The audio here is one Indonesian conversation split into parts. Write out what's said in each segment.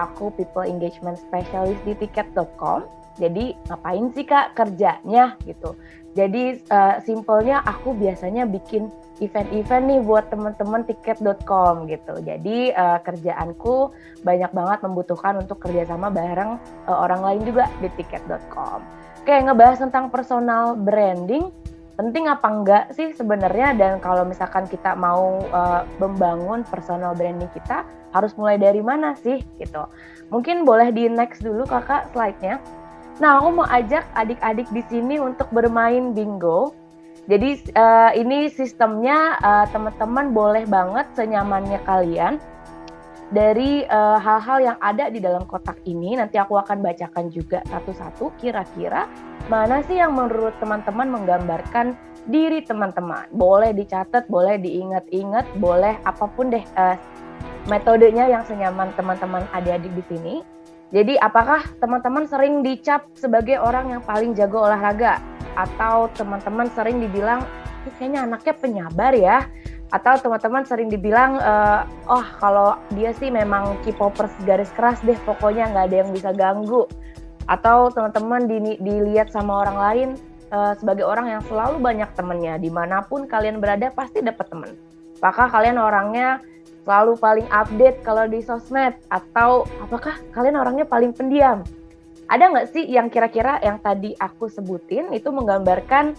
aku People Engagement Specialist di tiket.com. Jadi ngapain sih Kak kerjanya gitu. Jadi simpelnya aku biasanya bikin event-event nih buat teman-teman tiket.com gitu. Jadi kerjaanku banyak banget membutuhkan untuk kerjasama bareng orang lain juga di tiket.com. Oke, ngebahas tentang personal branding, penting apa enggak sih sebenarnya, dan kalau misalkan kita mau membangun personal branding kita harus mulai dari mana sih gitu. Mungkin boleh di next dulu Kakak slide-nya. Nah, aku mau ajak adik-adik di sini untuk bermain bingo. Jadi ini sistemnya teman-teman boleh banget senyamannya kalian dari hal-hal yang ada di dalam kotak ini. Nanti aku akan bacakan juga satu-satu kira-kira mana sih yang menurut teman-teman menggambarkan diri teman-teman. Boleh dicatat, boleh diingat-ingat, boleh apapun deh metodenya yang senyaman teman-teman adik-adik di sini. Jadi apakah teman-teman sering dicap sebagai orang yang paling jago olahraga? Atau teman-teman sering dibilang, kayaknya anaknya penyabar ya? Atau teman-teman sering dibilang, oh kalau dia sih memang K-popers garis keras deh, pokoknya nggak ada yang bisa ganggu. Atau teman-teman dilihat sama orang lain sebagai orang yang selalu banyak temennya, dimanapun kalian berada pasti dapat teman. Apakah kalian orangnya selalu paling update kalau di sosmed, atau apakah kalian orangnya paling pendiam? Ada nggak sih yang kira-kira yang tadi aku sebutin itu menggambarkan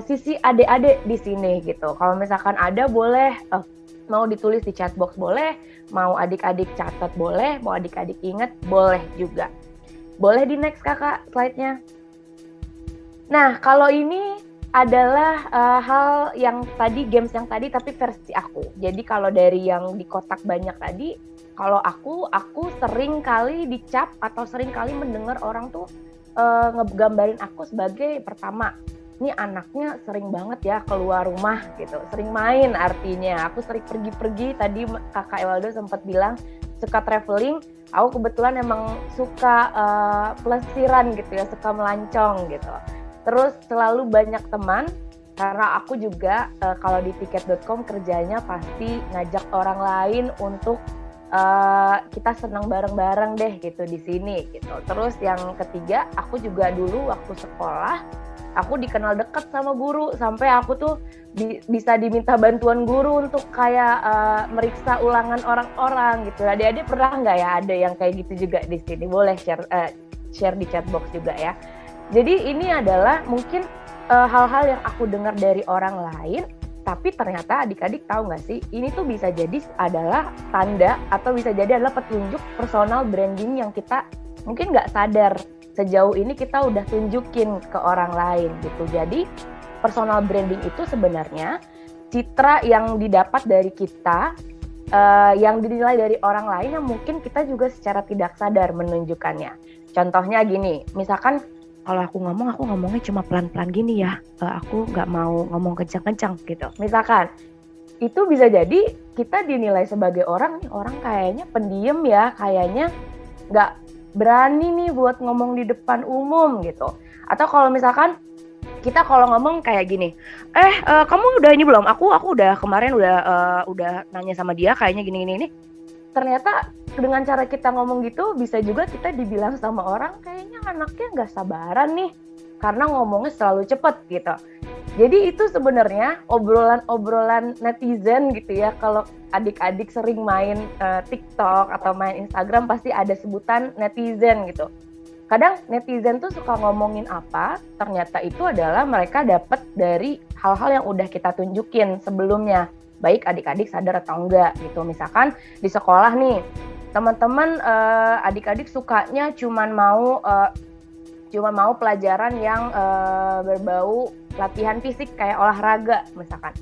sisi adik-adik di sini gitu? Kalau misalkan ada, boleh mau ditulis di chat box boleh, mau adik-adik catat boleh, mau adik-adik ingat boleh juga. Boleh di next Kakak slide-nya. Nah, kalau ini adalah hal yang tadi, games yang tadi tapi versi aku. Jadi kalau dari yang di kotak banyak tadi, kalau aku sering kali dicap atau sering kali mendengar orang tuh ngegambarin aku sebagai, pertama, ini anaknya sering banget ya keluar rumah gitu, sering main artinya. Aku sering pergi-pergi, tadi Kakak Ewaldo sempat bilang suka traveling. Aku kebetulan emang suka pelesiran gitu ya, suka melancong gitu. Terus selalu banyak teman, karena aku juga kalau di tiket.com kerjanya pasti ngajak orang lain untuk kita senang bareng-bareng deh gitu di sini gitu. Terus yang ketiga, aku juga dulu waktu sekolah, aku dikenal deket sama guru, sampai aku tuh bisa diminta bantuan guru untuk kayak meriksa ulangan orang-orang gitu. Adik-adik pernah nggak ya ada yang kayak gitu juga di sini? Boleh share di chat box juga ya. Jadi ini adalah mungkin hal-hal yang aku dengar dari orang lain, tapi ternyata adik-adik tahu nggak sih, ini tuh bisa jadi adalah tanda atau bisa jadi adalah petunjuk personal branding yang kita mungkin nggak sadar sejauh ini kita udah tunjukin ke orang lain gitu. Jadi personal branding itu sebenarnya citra yang didapat dari kita, yang dinilai dari orang lain yang mungkin kita juga secara tidak sadar menunjukkannya. Contohnya gini, misalkan kalau aku ngomongnya cuma pelan-pelan gini ya, aku nggak mau ngomong kencang-kencang gitu. Misalkan, itu bisa jadi kita dinilai sebagai orang kayaknya pendiam ya, kayaknya nggak berani nih buat ngomong di depan umum gitu. Atau kalau misalkan kita kalau ngomong kayak gini, kamu udah ini belum? Aku udah kemarin udah nanya sama dia kayaknya gini. Ternyata dengan cara kita ngomong gitu bisa juga kita dibilang sama orang kayaknya anaknya nggak sabaran nih karena ngomongnya selalu cepet gitu. Jadi itu sebenarnya obrolan netizen gitu ya. Kalau adik-adik sering main TikTok atau main Instagram pasti ada sebutan netizen gitu. Kadang netizen tuh suka ngomongin apa, ternyata itu adalah mereka dapat dari hal-hal yang udah kita tunjukin sebelumnya. Baik adik-adik sadar atau enggak gitu. Misalkan di sekolah nih, teman-teman adik-adik sukanya cuman mau pelajaran yang berbau latihan fisik kayak olahraga misalkan.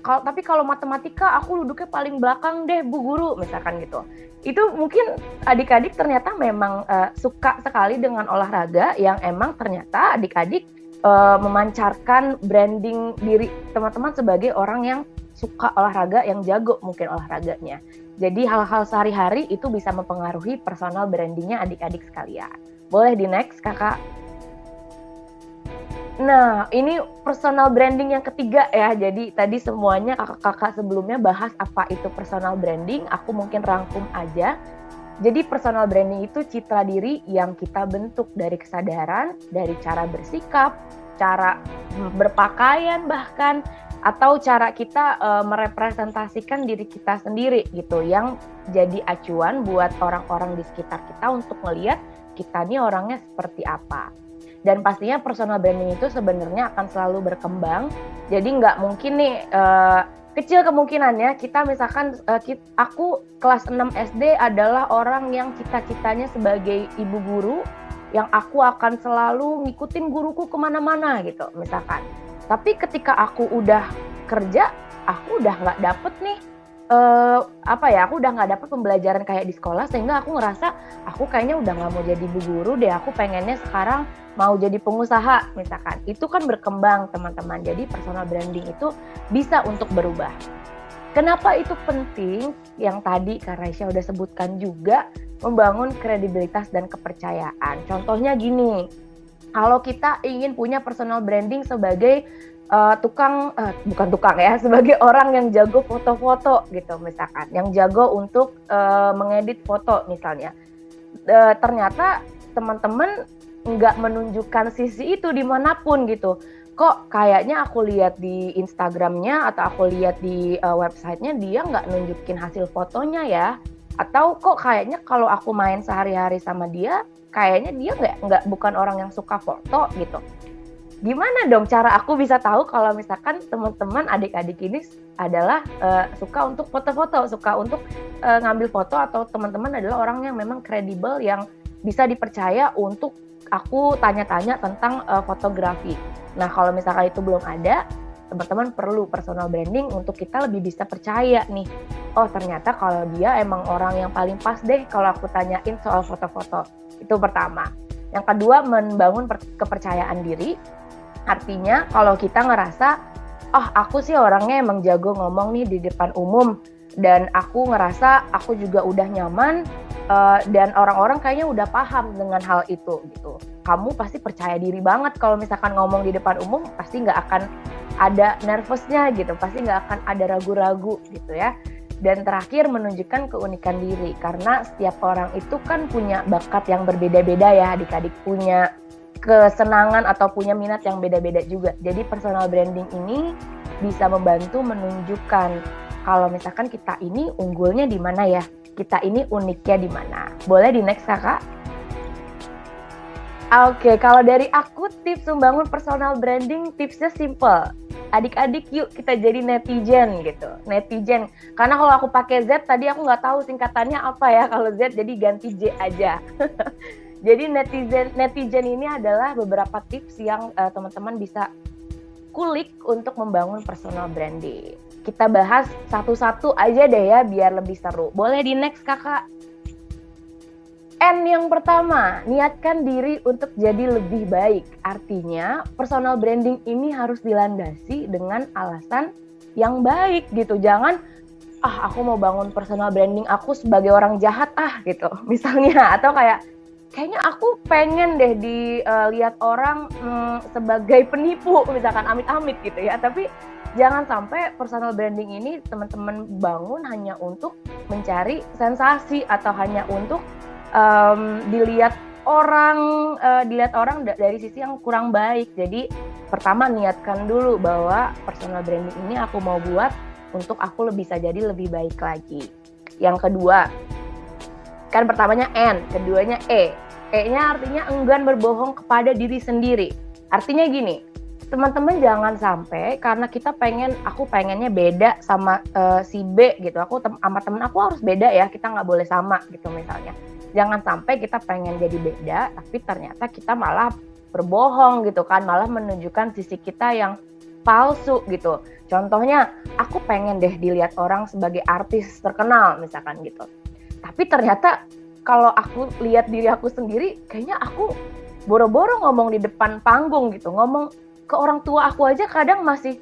Tapi kalau matematika aku duduknya paling belakang deh Bu Guru misalkan gitu. Itu mungkin adik-adik ternyata memang suka sekali dengan olahraga yang emang ternyata adik-adik memancarkan branding diri teman-teman sebagai orang yang suka olahraga, yang jago mungkin olahraganya. Jadi hal-hal sehari-hari itu bisa mempengaruhi personal brandingnya adik-adik sekalian. Boleh di next Kakak. Nah, ini personal branding yang ketiga ya. Jadi tadi semuanya kakak-kakak sebelumnya bahas apa itu personal branding. Aku mungkin rangkum aja. Jadi personal branding itu citra diri yang kita bentuk dari kesadaran, dari cara bersikap, cara berpakaian bahkan, atau cara kita merepresentasikan diri kita sendiri gitu, yang jadi acuan buat orang-orang di sekitar kita untuk melihat kita nih orangnya seperti apa. Dan pastinya personal branding itu sebenarnya akan selalu berkembang, jadi nggak mungkin nih kecil kemungkinannya kita misalkan aku kelas 6 SD adalah orang yang cita-citanya sebagai ibu guru, yang aku akan selalu ngikutin guruku kemana-mana gitu misalkan. Tapi ketika aku udah kerja, aku udah nggak dapet nih aku udah nggak dapet pembelajaran kayak di sekolah, sehingga aku ngerasa aku kayaknya udah nggak mau jadi ibu guru deh, aku pengennya sekarang mau jadi pengusaha misalkan. Itu kan berkembang teman-teman. Jadi personal branding itu bisa untuk berubah. Kenapa itu penting? Yang tadi Kak Raisya udah sebutkan juga, membangun kredibilitas dan kepercayaan. Contohnya gini, kalau kita ingin punya personal branding sebagai sebagai orang yang jago foto-foto gitu misalkan, yang jago untuk mengedit foto misalnya. Ternyata teman-teman nggak menunjukkan sisi itu dimanapun gitu. Kok kayaknya aku lihat di Instagramnya atau aku lihat di websitenya dia nggak nunjukin hasil fotonya ya. Atau kok kayaknya kalau aku main sehari-hari sama dia, kayaknya dia bukan orang yang suka foto gitu. Gimana dong cara aku bisa tahu kalau misalkan teman-teman adik-adik ini adalah suka untuk foto-foto, suka untuk ngambil foto, atau teman-teman adalah orang yang memang kredibel, yang bisa dipercaya untuk aku tanya-tanya tentang fotografi. Nah, kalau misalkan itu belum ada, teman-teman perlu personal branding untuk kita lebih bisa percaya nih. Oh, ternyata kalau dia emang orang yang paling pas deh kalau aku tanyain soal foto-foto. Itu pertama. Yang kedua, membangun kepercayaan diri. Artinya kalau kita ngerasa, aku sih orangnya emang jago ngomong nih di depan umum, dan aku ngerasa aku juga udah nyaman, dan orang-orang kayaknya udah paham dengan hal itu gitu. Kamu pasti percaya diri banget kalau misalkan ngomong di depan umum, pasti nggak akan ada nervousnya gitu, pasti nggak akan ada ragu-ragu gitu ya. Dan terakhir, menunjukkan keunikan diri, karena setiap orang itu kan punya bakat yang berbeda-beda ya, adik-adik punya kesenangan atau punya minat yang beda-beda juga. Jadi personal branding ini bisa membantu menunjukkan kalau misalkan kita ini unggulnya di mana ya, kita ini uniknya di mana. Boleh di next Kakak? Oke, kalau dari aku tips membangun personal branding, tipsnya simple. Adik-adik yuk kita jadi netizen gitu, netizen. Karena kalau aku pakai Z tadi aku nggak tahu singkatannya apa ya, kalau Z jadi ganti J aja. Jadi netizen ini adalah beberapa tips yang teman-teman bisa kulik untuk membangun personal branding. Kita bahas satu-satu aja deh ya biar lebih seru. Boleh di next Kakak? N yang pertama, niatkan diri untuk jadi lebih baik. Artinya personal branding ini harus dilandasi dengan alasan yang baik gitu. Jangan aku mau bangun personal branding aku sebagai orang jahat gitu misalnya, atau kayaknya aku pengen deh dilihat orang sebagai penipu misalkan, amit-amit gitu ya. Tapi jangan sampai personal branding ini teman-teman bangun hanya untuk mencari sensasi atau hanya untuk dilihat orang dari sisi yang kurang baik. Jadi pertama, niatkan dulu bahwa personal branding ini aku mau buat untuk aku bisa jadi lebih baik lagi. Yang kedua, kan pertamanya N, keduanya E. E-nya artinya enggan berbohong kepada diri sendiri. Artinya gini, teman-teman jangan sampai karena aku pengennya beda sama si B gitu. Aku sama temen aku harus beda ya, kita nggak boleh sama gitu misalnya. Jangan sampai kita pengen jadi beda, tapi ternyata kita malah berbohong gitu kan, malah menunjukkan sisi kita yang palsu gitu. Contohnya, aku pengen deh dilihat orang sebagai artis terkenal misalkan gitu. Tapi ternyata kalau aku lihat diri aku sendiri, kayaknya aku boro-boro ngomong di depan panggung gitu, ngomong ke orang tua aku aja kadang masih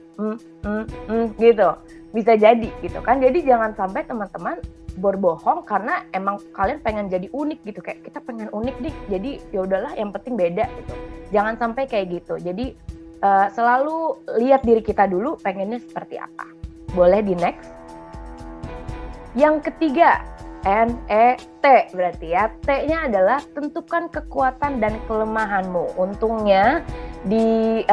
gitu, bisa jadi gitu kan. Jadi jangan sampai teman-teman berbohong karena emang kalian pengen jadi unik gitu, kayak kita pengen unik nih, jadi ya udahlah yang penting beda gitu. Jangan sampai kayak gitu. Jadi selalu lihat diri kita dulu pengennya seperti apa. Boleh di next. Yang ketiga, N-E-T berarti ya. T-nya adalah tentukan kekuatan dan kelemahanmu. Untungnya di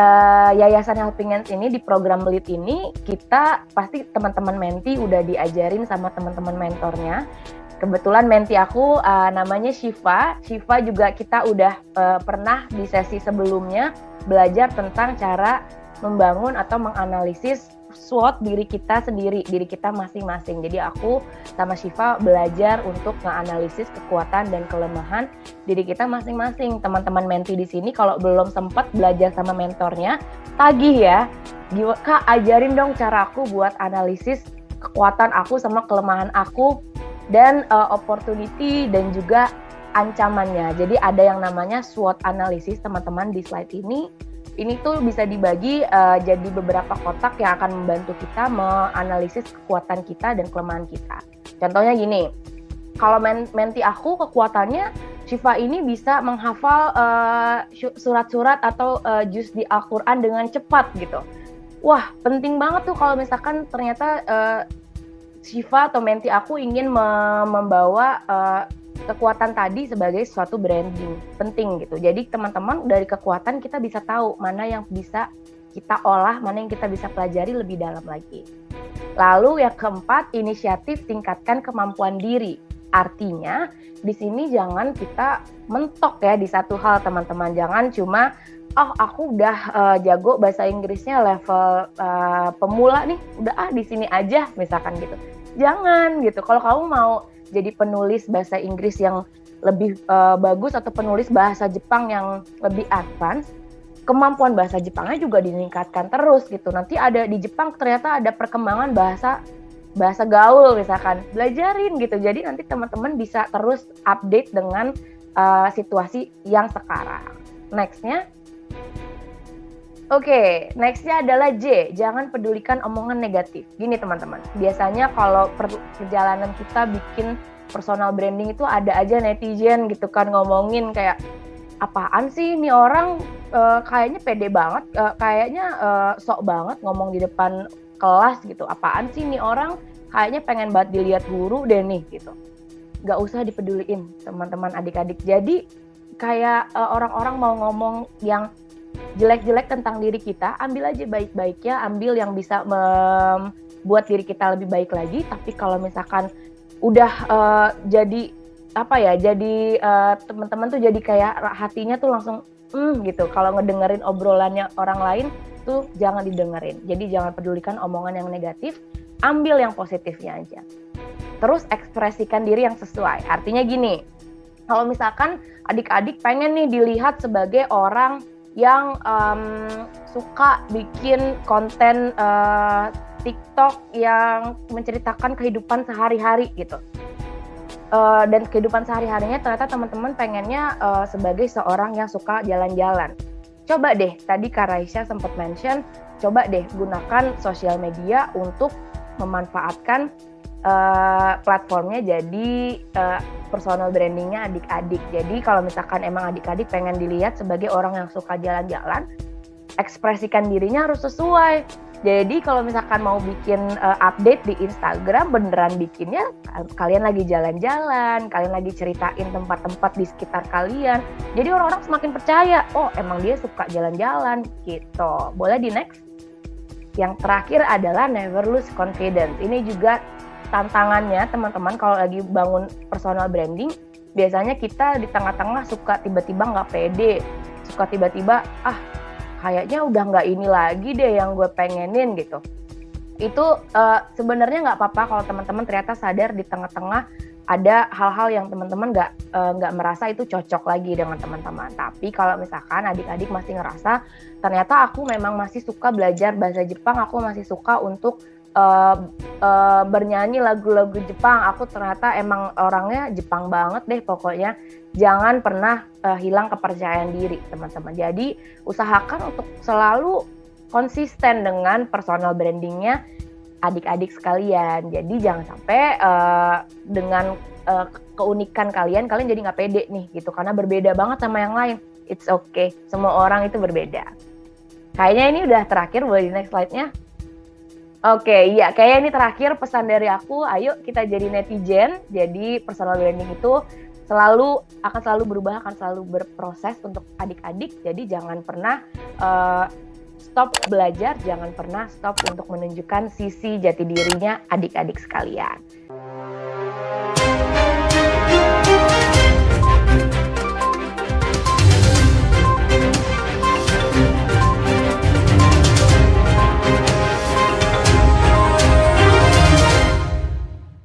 Yayasan Helping Hands ini, di program Lead ini, kita pasti teman-teman menti udah diajarin sama teman-teman mentornya. Kebetulan menti aku namanya Shiva. Shiva juga kita udah pernah di sesi sebelumnya belajar tentang cara membangun atau menganalisis SWOT diri kita sendiri, diri kita masing-masing. Jadi aku sama Shiva belajar untuk menganalisis kekuatan dan kelemahan diri kita masing-masing. Teman-teman menti di sini kalau belum sempat belajar sama mentornya, tagih ya. Kak, ajarin dong cara aku buat analisis kekuatan aku sama kelemahan aku dan opportunity dan juga ancamannya. Jadi ada yang namanya SWOT analysis, teman-teman, di slide ini. Ini tuh bisa dibagi jadi beberapa kotak yang akan membantu kita menganalisis kekuatan kita dan kelemahan kita. Contohnya gini, kalau menti aku kekuatannya, Shiva ini bisa menghafal surat-surat atau juz di Al-Quran dengan cepat gitu. Wah, penting banget tuh kalau misalkan ternyata Shiva atau menti aku ingin membawa kekuatan tadi sebagai suatu branding penting gitu. Jadi teman-teman, dari kekuatan kita bisa tahu mana yang bisa kita olah, mana yang kita bisa pelajari lebih dalam lagi. Lalu yang keempat, inisiatif tingkatkan kemampuan diri. Artinya di sini jangan kita mentok ya di satu hal, teman-teman. Jangan cuma aku udah jago bahasa Inggrisnya level pemula nih, udah di sini aja misalkan gitu. Jangan gitu. Kalau kamu mau jadi penulis bahasa Inggris yang lebih bagus atau penulis bahasa Jepang yang lebih advance, kemampuan bahasa Jepangnya juga ditingkatkan terus gitu. Nanti ada di Jepang ternyata ada perkembangan bahasa gaul misalkan, belajarin gitu. Jadi nanti teman-teman bisa terus update dengan situasi yang sekarang. Nextnya, nextnya adalah J, jangan pedulikan omongan negatif. Gini teman-teman, biasanya kalau perjalanan kita bikin personal branding itu ada aja netizen gitu kan ngomongin kayak, apaan sih ini orang kayaknya pede banget, kayaknya sok banget ngomong di depan kelas gitu. Apaan sih ini orang kayaknya pengen banget dilihat guru deh nih gitu. Gak usah dipeduliin teman-teman adik-adik. Jadi kayak orang-orang mau ngomong yang jelek-jelek tentang diri kita, ambil aja baik-baiknya, ambil yang bisa membuat diri kita lebih baik lagi. Tapi kalau misalkan udah jadi teman-teman tuh jadi kayak hatinya tuh langsung gitu. Kalau ngedengerin obrolannya orang lain tuh jangan didengerin. Jadi jangan pedulikan omongan yang negatif, ambil yang positifnya aja. Terus ekspresikan diri yang sesuai. Artinya gini, kalau misalkan adik-adik pengen nih dilihat sebagai orang yang suka bikin konten TikTok yang menceritakan kehidupan sehari-hari gitu. Dan kehidupan sehari-harinya ternyata teman-teman pengennya sebagai seorang yang suka jalan-jalan. Coba deh, tadi Kak Raisya sempat mention, coba deh gunakan sosial media untuk memanfaatkan platformnya jadi personal brandingnya adik-adik. Jadi kalau misalkan emang adik-adik pengen dilihat sebagai orang yang suka jalan-jalan, ekspresikan dirinya harus sesuai. Jadi kalau misalkan mau bikin update di Instagram, beneran bikinnya kalian lagi jalan-jalan, kalian lagi ceritain tempat-tempat di sekitar kalian. Jadi orang-orang semakin percaya, oh emang dia suka jalan-jalan gitu. Boleh di next? Yang terakhir adalah never lose confidence. Ini juga tantangannya teman-teman kalau lagi bangun personal branding. Biasanya kita di tengah-tengah suka tiba-tiba nggak pede, suka tiba-tiba kayaknya udah nggak ini lagi deh yang gue pengenin gitu. Itu sebenarnya nggak apa-apa kalau teman-teman ternyata sadar di tengah-tengah ada hal-hal yang teman-teman nggak merasa itu cocok lagi dengan teman-teman. Tapi kalau misalkan adik-adik masih ngerasa ternyata aku memang masih suka belajar bahasa Jepang, aku masih suka untuk bernyanyi lagu-lagu Jepang, aku ternyata emang orangnya Jepang banget deh pokoknya. Jangan pernah hilang kepercayaan diri teman-teman. Jadi usahakan untuk selalu konsisten dengan personal brandingnya adik-adik sekalian. Jadi jangan sampai dengan keunikan kalian jadi nggak pede nih gitu, karena berbeda banget sama yang lain. It's okay, semua orang itu berbeda. Kayaknya ini udah terakhir, boleh di next slide-nya. Oke, iya, kayaknya ini terakhir pesan dari aku. Ayo kita jadi netizen. Jadi personal branding itu akan selalu berubah, akan selalu berproses untuk adik-adik. Jadi jangan pernah uh, stop belajar, jangan pernah stop untuk menunjukkan sisi jati dirinya adik-adik sekalian.